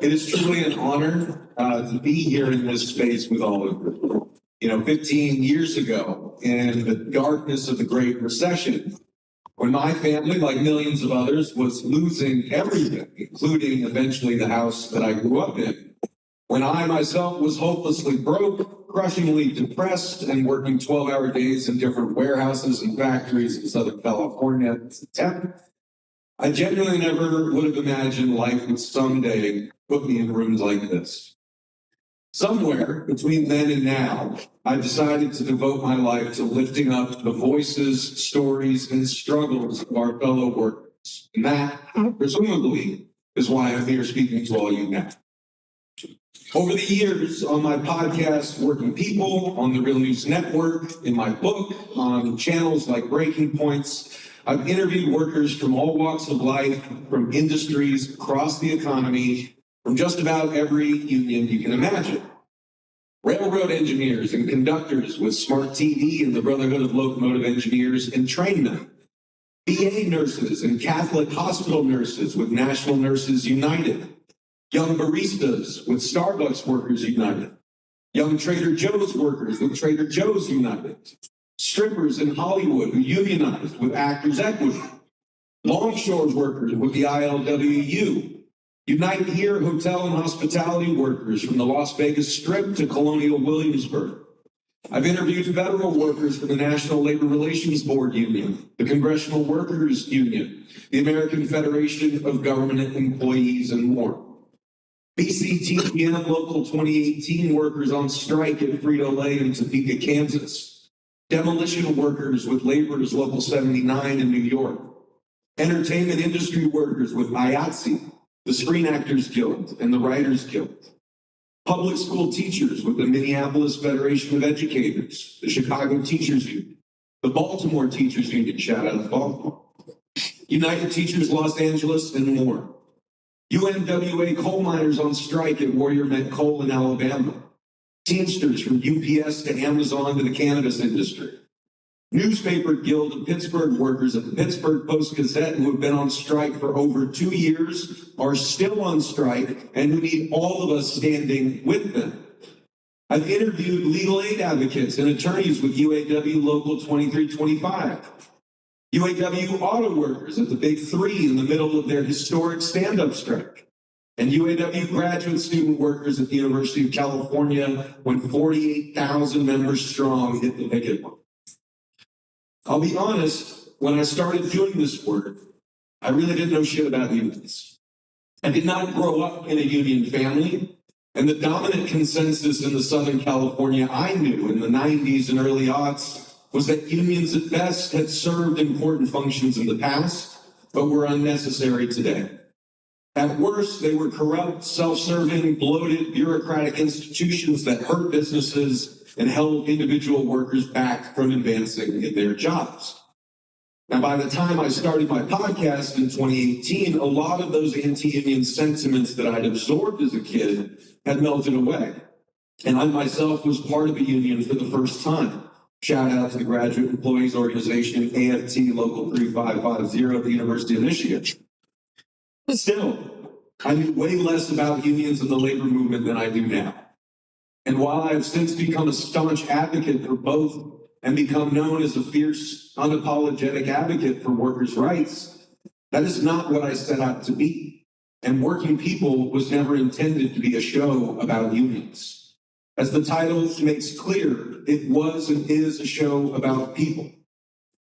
It is truly an honor to be here in this space with all of you. 15 years ago, in the darkness of the Great Recession, when my family, like millions of others, was losing everything, including eventually the house that I grew up in, when I myself was hopelessly broke, crushingly depressed, and working 12-hour days in different warehouses and factories in Southern California as a temp, I genuinely never would have imagined life would someday put me in rooms like this. Somewhere between then and now, I decided to devote my life to lifting up the voices, stories, and struggles of our fellow workers. And that, presumably, is why I'm here speaking to all you now. Over the years, on my podcast, Working People, on the Real News Network, in my book, on channels like Breaking Points, I've interviewed workers from all walks of life, from industries across the economy, from just about every union you can imagine. Railroad engineers and conductors with Smart TV and the Brotherhood of Locomotive Engineers and Trainmen. VA nurses and Catholic hospital nurses with National Nurses United. Young baristas with Starbucks Workers United. Young Trader Joe's workers with Trader Joe's United. Strippers in Hollywood who unionized with Actors Equity. Longshore workers with the ILWU. Unite Here hotel and hospitality workers from the Las Vegas Strip to Colonial Williamsburg. I've interviewed federal workers from the National Labor Relations Board Union, the Congressional Workers Union, the American Federation of Government Employees, and more. BCTPM Local 2018 workers on strike at Frito-Lay in Topeka, Kansas. Demolition workers with Laborers Local 79 in New York. Entertainment industry workers with IATSE, the Screen Actors Guild, and the Writers Guild. Public school teachers with the Minneapolis Federation of Educators, the Chicago Teachers Union, the Baltimore Teachers Union, shout out to Baltimore, United Teachers Los Angeles, and more. UMWA coal miners on strike at Warrior Met Coal in Alabama. Teamsters from UPS to Amazon to the cannabis industry. Newspaper Guild of Pittsburgh workers at the Pittsburgh Post-Gazette who have been on strike for over 2 years, are still on strike, and who need all of us standing with them. I've interviewed legal aid advocates and attorneys with UAW Local 2325. UAW auto workers at the Big Three in the middle of their historic stand-up strike. And UAW graduate student workers at the University of California when 48,000 members strong hit the picket line. I'll be honest, when I started doing this work, I really didn't know shit about unions. I did not grow up in a union family, and the dominant consensus in the Southern California I knew in the 90s and early aughts was that unions at best had served important functions in the past, but were unnecessary today. At worst, they were corrupt, self-serving, bloated, bureaucratic institutions that hurt businesses and held individual workers back from advancing in their jobs. Now, by the time I started my podcast in 2018, a lot of those anti-union sentiments that I'd absorbed as a kid had melted away. And I myself was part of a union for the first time. Shout out to the Graduate Employees Organization, AFT Local 3550 at the University of Michigan. Still, I knew way less about unions and the labor movement than I do now. And while I have since become a staunch advocate for both and become known as a fierce, unapologetic advocate for workers' rights, that is not what I set out to be. And Working People was never intended to be a show about unions. As the title makes clear, it was and is a show about people.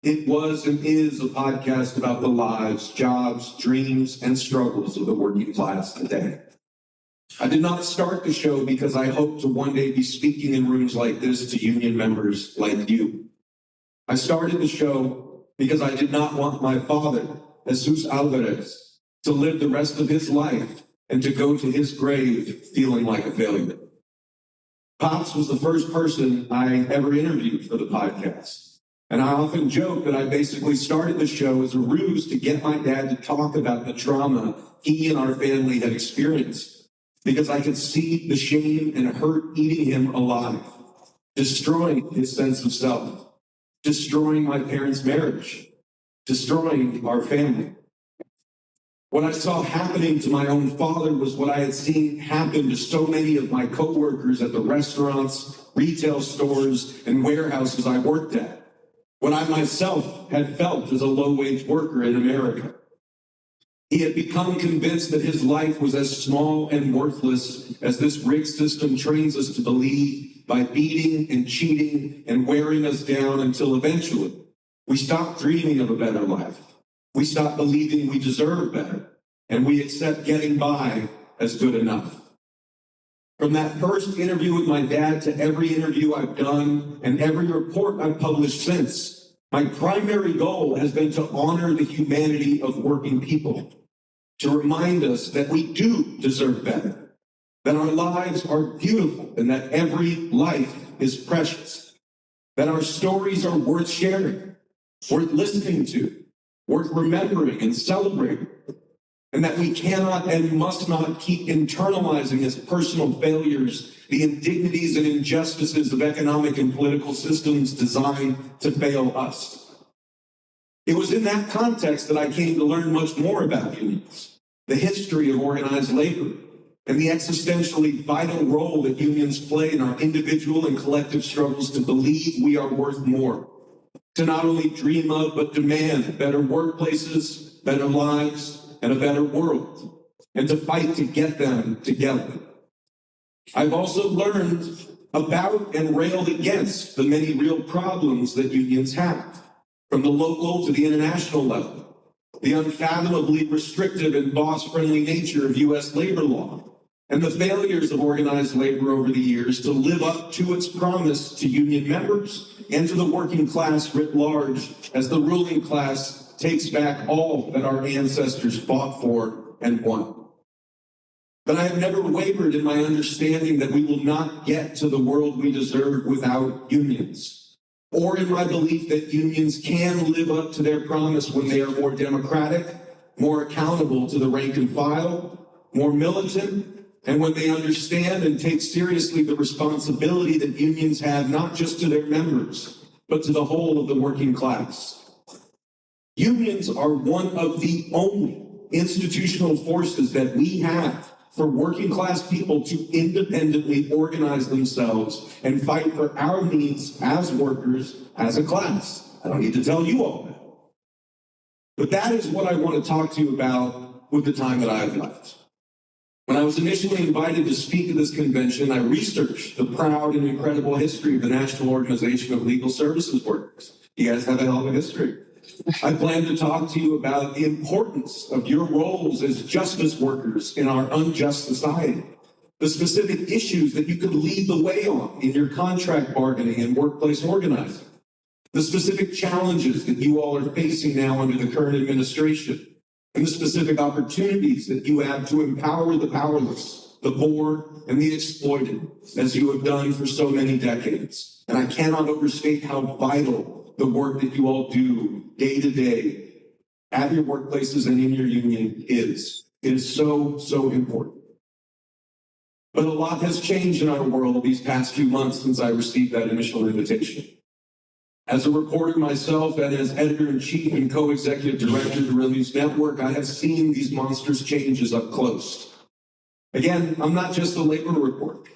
It was and is a podcast about the lives, jobs, dreams, and struggles of the working class today. I did not start the show because I hoped to one day be speaking in rooms like this to union members like you. I started the show because I did not want my father, Jesus Alvarez, to live the rest of his life and to go to his grave feeling like a failure. Pops was the first person I ever interviewed for the podcast. And I often joke that I basically started the show as a ruse to get my dad to talk about the trauma he and our family had experienced, because I could see the shame and hurt eating him alive, destroying his sense of self, destroying my parents' marriage, destroying our family. What I saw happening to my own father was what I had seen happen to so many of my coworkers at the restaurants, retail stores, and warehouses I worked at. What I myself had felt as a low-wage worker in America. He had become convinced that his life was as small and worthless as this rigged system trains us to believe by beating and cheating and wearing us down until eventually we stop dreaming of a better life. We stop believing we deserve better, and we accept getting by as good enough. From that first interview with my dad to every interview I've done and every report I've published since, my primary goal has been to honor the humanity of working people, to remind us that we do deserve better, that our lives are beautiful and that every life is precious, that our stories are worth sharing, worth listening to, worth remembering and celebrating, and that we cannot and must not keep internalizing as personal failures the indignities and injustices of economic and political systems designed to fail us. It was in that context that I came to learn much more about unions, the history of organized labor, and the existentially vital role that unions play in our individual and collective struggles to believe we are worth more, to not only dream of, but demand better workplaces, better lives, and a better world, and to fight to get them together. I've also learned about and railed against the many real problems that unions have, from the local to the international level, the unfathomably restrictive and boss-friendly nature of U.S. labor law, and the failures of organized labor over the years to live up to its promise to union members and to the working class writ large as the ruling class takes back all that our ancestors fought for and won. But I have never wavered in my understanding that we will not get to the world we deserve without unions, or in my belief that unions can live up to their promise when they are more democratic, more accountable to the rank and file, more militant, and when they understand and take seriously the responsibility that unions have not just to their members, but to the whole of the working class. Unions are one of the only institutional forces that we have for working class people to independently organize themselves and fight for our needs as workers, as a class. I don't need to tell you all that. But that is what I want to talk to you about with the time that I have left. When I was initially invited to speak at this convention, I researched the proud and incredible history of the National Organization of Legal Services Workers. You guys have a hell of a history. I plan to talk to you about the importance of your roles as justice workers in our unjust society, the specific issues that you could lead the way on in your contract bargaining and workplace organizing, the specific challenges that you all are facing now under the current administration, and the specific opportunities that you have to empower the powerless, the poor, and the exploited, as you have done for so many decades. And I cannot overstate how vital the work that you all do day to day at your workplaces and in your union is. It is so, so important. But a lot has changed in our world these past few months since I received that initial invitation. As a reporter myself and as editor-in-chief and co-executive director of the Real News Network, I have seen these monstrous changes up close. Again, I'm not just a labor reporter,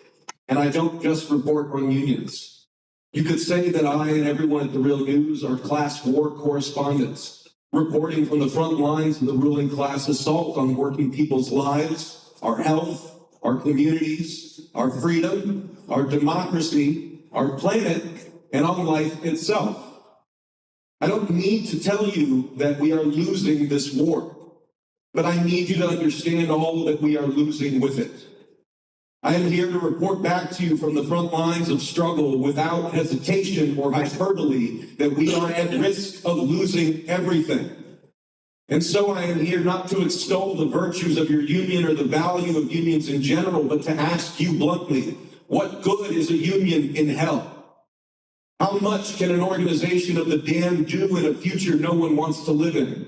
and I don't just report on unions. You could say that I and everyone at the Real News are class war correspondents, reporting from the front lines of the ruling class assault on working people's lives, our health, our communities, our freedom, our democracy, our planet, and on life itself. I don't need to tell you that we are losing this war, but I need you to understand all that we are losing with it. I am here to report back to you from the front lines of struggle without hesitation or hyperbole that we are at risk of losing everything. And so I am here not to extol the virtues of your union or the value of unions in general, but to ask you bluntly, what good is a union in hell? How much can an organization of the damned do in a future no one wants to live in?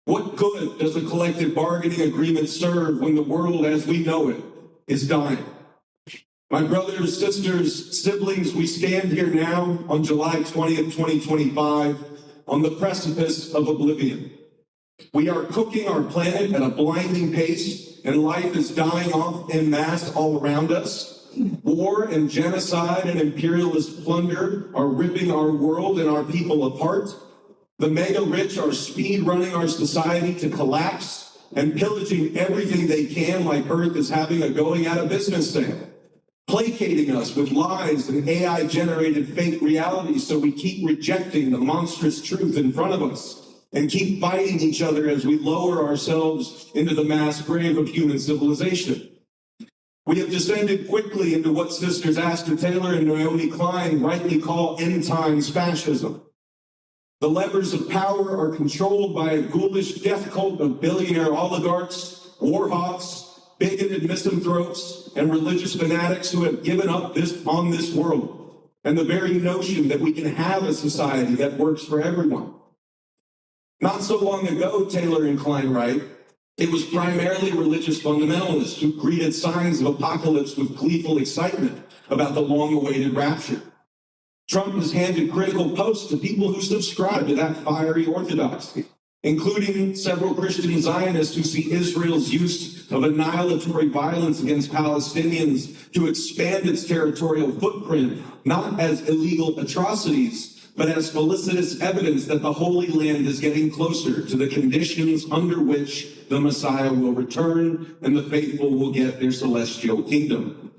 What good does a collective bargaining agreement serve when the world as we know it is dying? My brothers, sisters, siblings, we stand here now on July 20th, 2025, on the precipice of oblivion. We are cooking our planet at a blinding pace, and life is dying off en masse all around us. War and genocide and imperialist plunder are ripping our world and our people apart. The mega rich are speed running our society to collapse and pillaging everything they can, like Earth is having a going out of business sale, placating us with lies and AI-generated fake realities so we keep rejecting the monstrous truth in front of us and keep fighting each other as we lower ourselves into the mass grave of human civilization. We have descended quickly into what Sisters Astor Taylor and Naomi Klein rightly call end times fascism. The levers of power are controlled by a ghoulish death cult of billionaire oligarchs, war hawks, bigoted misanthropes, and religious fanatics who have given up on this world, and the very notion that we can have a society that works for everyone. Not so long ago, Taylor and Klein write, it was primarily religious fundamentalists who greeted signs of apocalypse with gleeful excitement about the long-awaited rapture. Trump has handed critical posts to people who subscribe to that fiery orthodoxy, including several Christian Zionists who see Israel's use of annihilatory violence against Palestinians to expand its territorial footprint, not as illegal atrocities, but as felicitous evidence that the Holy Land is getting closer to the conditions under which the Messiah will return and the faithful will get their celestial kingdom.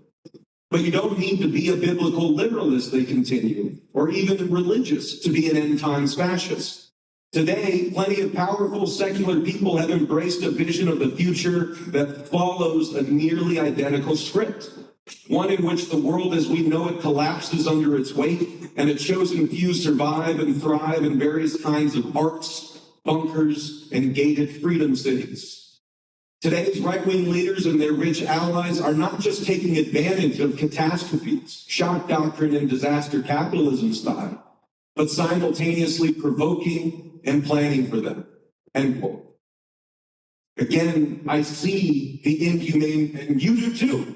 But you don't need to be a biblical literalist, they continue, or even religious to be an end times fascist. Today, plenty of powerful secular people have embraced a vision of the future that follows a nearly identical script. One in which the world as we know it collapses under its weight, and a chosen few survive and thrive in various kinds of arcs, bunkers, and gated freedom cities. Today's right-wing leaders and their rich allies are not just taking advantage of catastrophes, shock doctrine and disaster capitalism style, but simultaneously provoking and planning for them, end quote. Again, I see the inhumane, and you do too,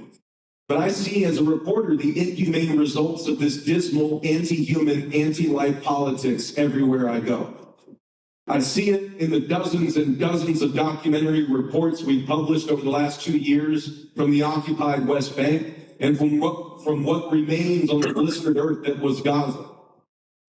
but I see as a reporter the inhumane results of this dismal, anti-human, anti-life politics everywhere I go. I see it in the dozens and dozens of documentary reports we've published over the last 2 years from the occupied West Bank and from what remains on the blistered earth that was Gaza.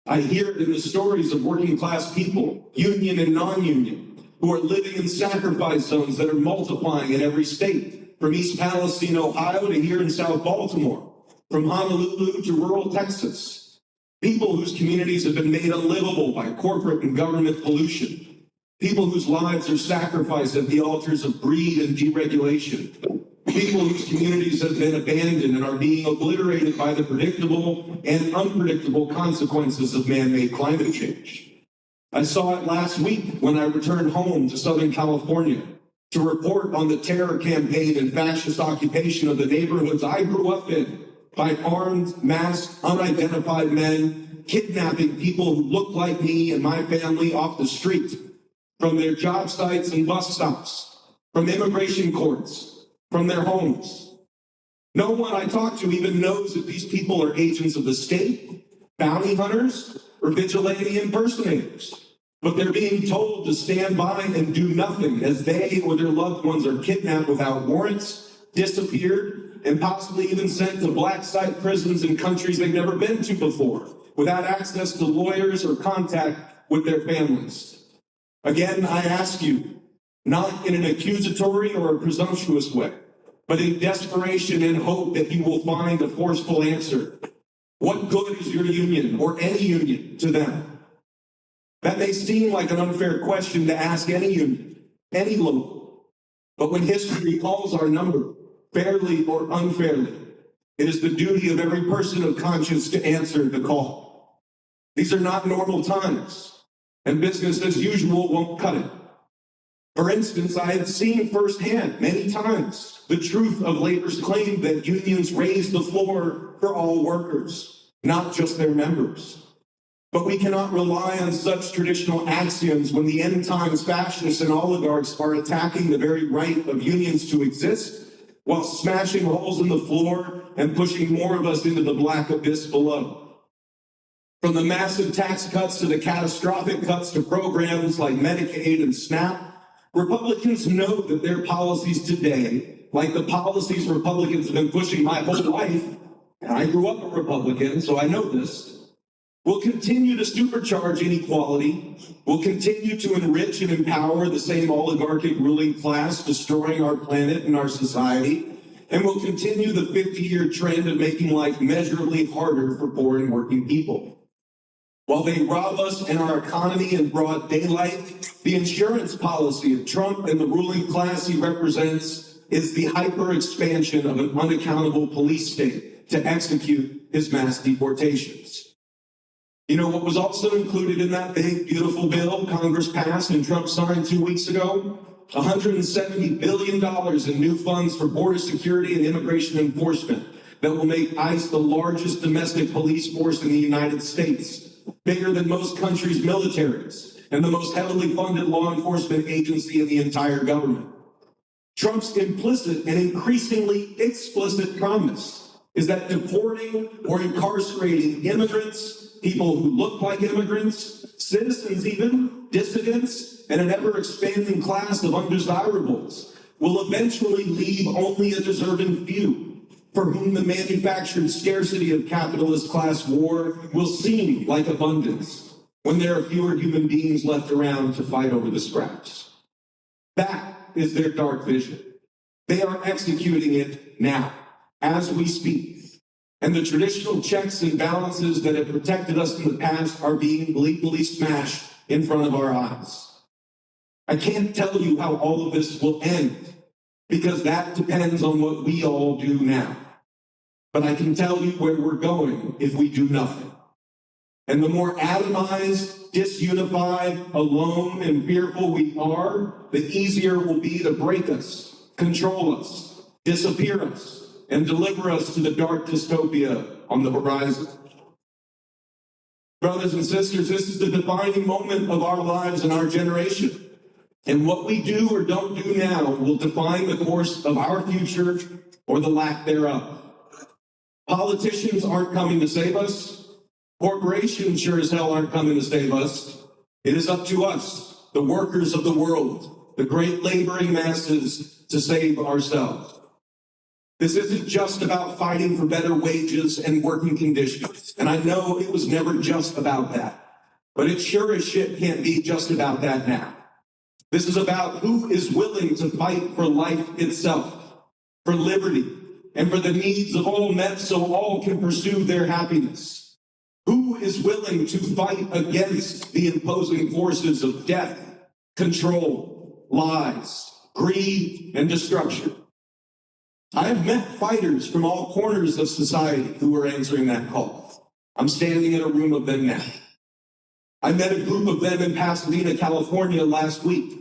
I hear it in the stories of working class people, union and non-union, who are living in sacrifice zones that are multiplying in every state. From East Palestine, Ohio to here in South Baltimore, from Honolulu to rural Texas. People whose communities have been made unlivable by corporate and government pollution. People whose lives are sacrificed at the altars of greed and deregulation. People whose communities have been abandoned and are being obliterated by the predictable and unpredictable consequences of man-made climate change. I saw it last week when I returned home to Southern California to report on the terror campaign and fascist occupation of the neighborhoods I grew up in by armed, masked, unidentified men kidnapping people who look like me and my family off the street, from their job sites and bus stops, from immigration courts, from their homes. No one I talk to even knows if these people are agents of the state, bounty hunters, or vigilante impersonators. But they're being told to stand by and do nothing as they or their loved ones are kidnapped without warrants, disappeared, and possibly even sent to black site prisons in countries they've never been to before, without access to lawyers or contact with their families. Again, I ask you, not in an accusatory or a presumptuous way, but in desperation and hope that you will find a forceful answer. What good is your union, or any union, to them? That may seem like an unfair question to ask any union, any local. But when history calls our number, fairly or unfairly, it is the duty of every person of conscience to answer the call. These are not normal times, and business as usual won't cut it. For instance, I have seen firsthand many times the truth of labor's claim that unions raise the floor for all workers, not just their members. But we cannot rely on such traditional axioms when the end times fascists and oligarchs are attacking the very right of unions to exist, while smashing holes in the floor and pushing more of us into the black abyss below. From the massive tax cuts to the catastrophic cuts to programs like Medicaid and SNAP, Republicans know that their policies today, like the policies Republicans have been pushing my whole life, and I grew up a Republican, so I know this, will continue to supercharge inequality, will continue to enrich and empower the same oligarchic ruling class, destroying our planet and our society, and will continue the 50-year trend of making life measurably harder for poor and working people. While they rob us and our economy in broad daylight, the insurance policy of Trump and the ruling class he represents is the hyper-expansion of an unaccountable police state to execute his mass deportations. You know what was also included in that big, beautiful bill Congress passed and Trump signed 2 weeks ago? $170 billion in new funds for border security and immigration enforcement that will make ICE the largest domestic police force in the United States, bigger than most countries' militaries, and the most heavily funded law enforcement agency in the entire government. Trump's implicit and increasingly explicit promise is that deporting or incarcerating immigrants, people who look like immigrants, citizens even, dissidents, and an ever-expanding class of undesirables will eventually leave only a deserving few, for whom the manufactured scarcity of capitalist class war will seem like abundance when there are fewer human beings left around to fight over the scraps. That is their dark vision. They are executing it now, as we speak. And the traditional checks and balances that have protected us in the past are being legally smashed in front of our eyes. I can't tell you how all of this will end, because that depends on what we all do now. But I can tell you where we're going if we do nothing. And the more atomized, disunified, alone, and fearful we are, the easier it will be to break us, control us, disappear us, and deliver us to the dark dystopia on the horizon. Brothers and sisters, this is the defining moment of our lives and our generation. And what we do or don't do now will define the course of our future or the lack thereof. Politicians aren't coming to save us. Corporations sure as hell aren't coming to save us. It is up to us, the workers of the world, the great laboring masses, to save ourselves. This isn't just about fighting for better wages and working conditions. And I know it was never just about that. But it sure as shit can't be just about that now. This is about who is willing to fight for life itself, for liberty, and for the needs of all men so all can pursue their happiness. Who is willing to fight against the imposing forces of death, control, lies, greed, and destruction? I have met fighters from all corners of society who are answering that call. I'm standing in a room of them now. I met a group of them in Pasadena, California last week.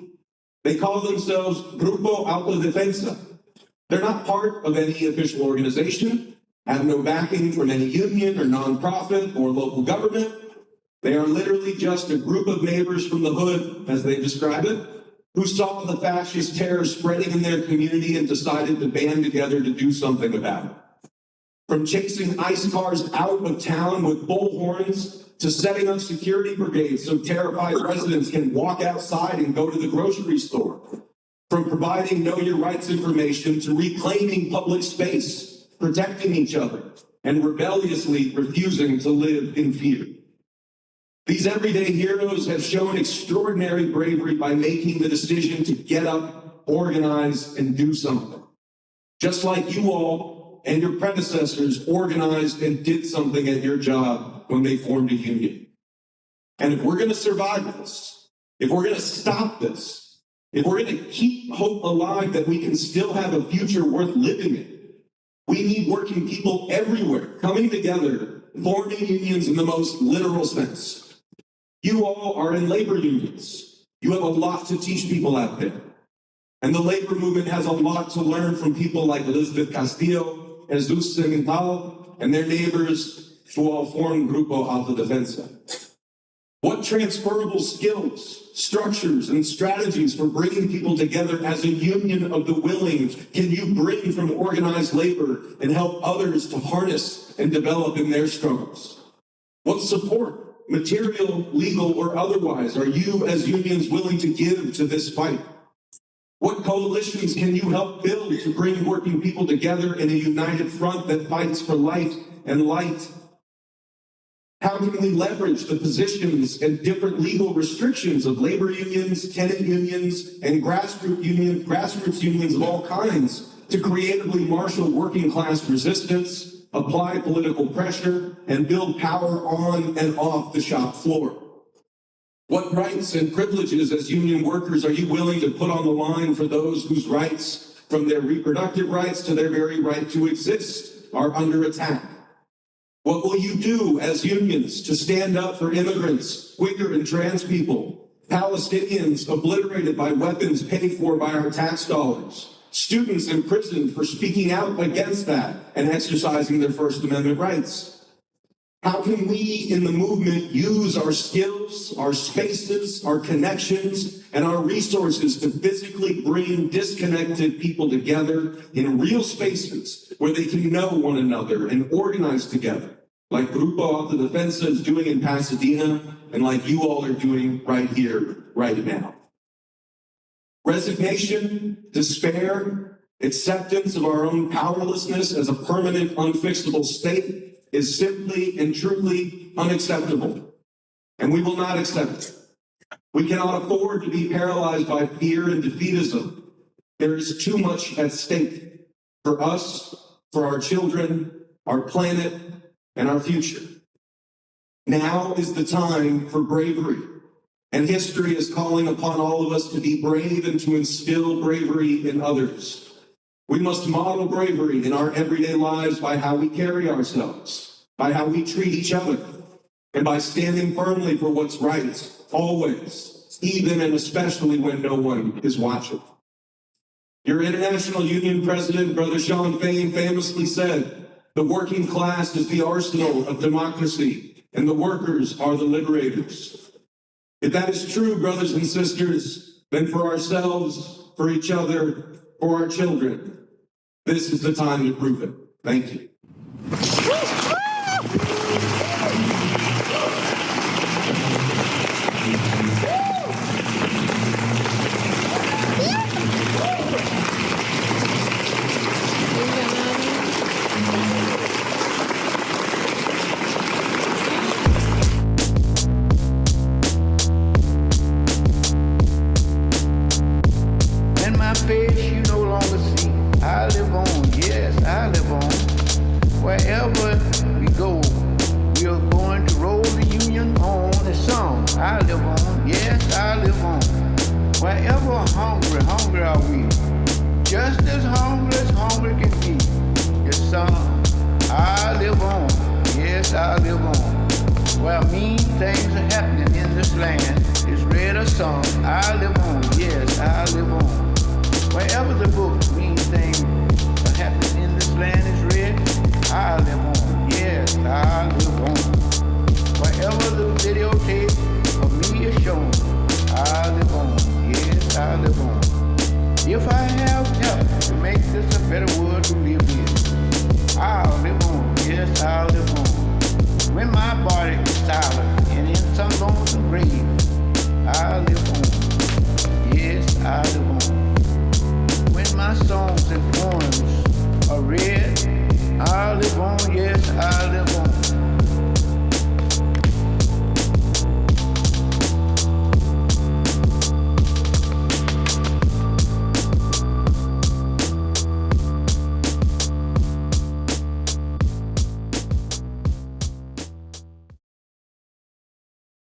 They call themselves Grupo Autodefensa. They're not part of any official organization, have no backing from any union or nonprofit or local government. They are literally just a group of neighbors from the hood, as they describe it, who saw the fascist terror spreading in their community and decided to band together to do something about it. From chasing ICE cars out of town with bullhorns to setting up security brigades so terrified residents can walk outside and go to the grocery store. From providing know your rights information to reclaiming public space, protecting each other, and rebelliously refusing to live in fear. These everyday heroes have shown extraordinary bravery by making the decision to get up, organize, and do something. Just like you all and your predecessors organized and did something at your job when they formed a union. And if we're going to survive this, if we're going to stop this, if we're going to keep hope alive that we can still have a future worth living in, we need working people everywhere coming together, forming unions in the most literal sense. You all are in labor unions. You have a lot to teach people out there. And the labor movement has a lot to learn from people like Elizabeth Castillo, Jesus Semental, and their neighbors who all form Grupo Autodefensa. What transferable skills, structures, and strategies for bringing people together as a union of the willing can you bring from organized labor and help others to harness and develop in their struggles? What support, material, legal, or otherwise, are you as unions willing to give to this fight? What coalitions can you help build to bring working people together in a united front that fights for life and light? How can we leverage the positions and different legal restrictions of labor unions, tenant unions, and grassroots unions of all kinds to creatively marshal working class resistance, apply political pressure, and build power on and off the shop floor? What rights and privileges as union workers are you willing to put on the line for those whose rights, from their reproductive rights to their very right to exist, are under attack? What will you do as unions to stand up for immigrants, queer and trans people, Palestinians obliterated by weapons paid for by our tax dollars, students imprisoned for speaking out against that and exercising their First Amendment rights? How can we in the movement use our skills, our spaces, our connections, and our resources to physically bring disconnected people together in real spaces where they can know one another and organize together, like Grupo Autodefensa is doing in Pasadena and like you all are doing right here, right now? Resignation, despair, acceptance of our own powerlessness as a permanent, unfixable state is simply and truly unacceptable, and we will not accept it. We cannot afford to be paralyzed by fear and defeatism. There is too much at stake for us, for our children, our planet, and our future. Now is the time for bravery, and history is calling upon all of us to be brave and to instill bravery in others. We must model bravery in our everyday lives by how we carry ourselves, by how we treat each other, and by standing firmly for what's right, always, even and especially when no one is watching. Your international union president, Brother Sean Fain, famously said, "The working class is the arsenal of democracy, and the workers are the liberators." If that is true, brothers and sisters, then for ourselves, for each other, for our children, this is the time to prove it. Thank you. And my face you no longer see. I live on, yes, I live on. Wherever we go, we are going to roll the union on. The song, I live on, yes, I live on. Wherever hungry are we. Just as hungry can be. The song, I live on, yes, I live on. Where mean things are happening in this land is read a song, I live on, yes, I live on. Wherever the book mean things are happening in this land is read, I live on, yes, I live on. Wherever the videotape of me is shown, I live on, yes, I live on. If I have help to make this a better world to live in, I'll live on, yes, I'll live on. When my body is silent and in some lonesome grave, I live on, yes, I live on.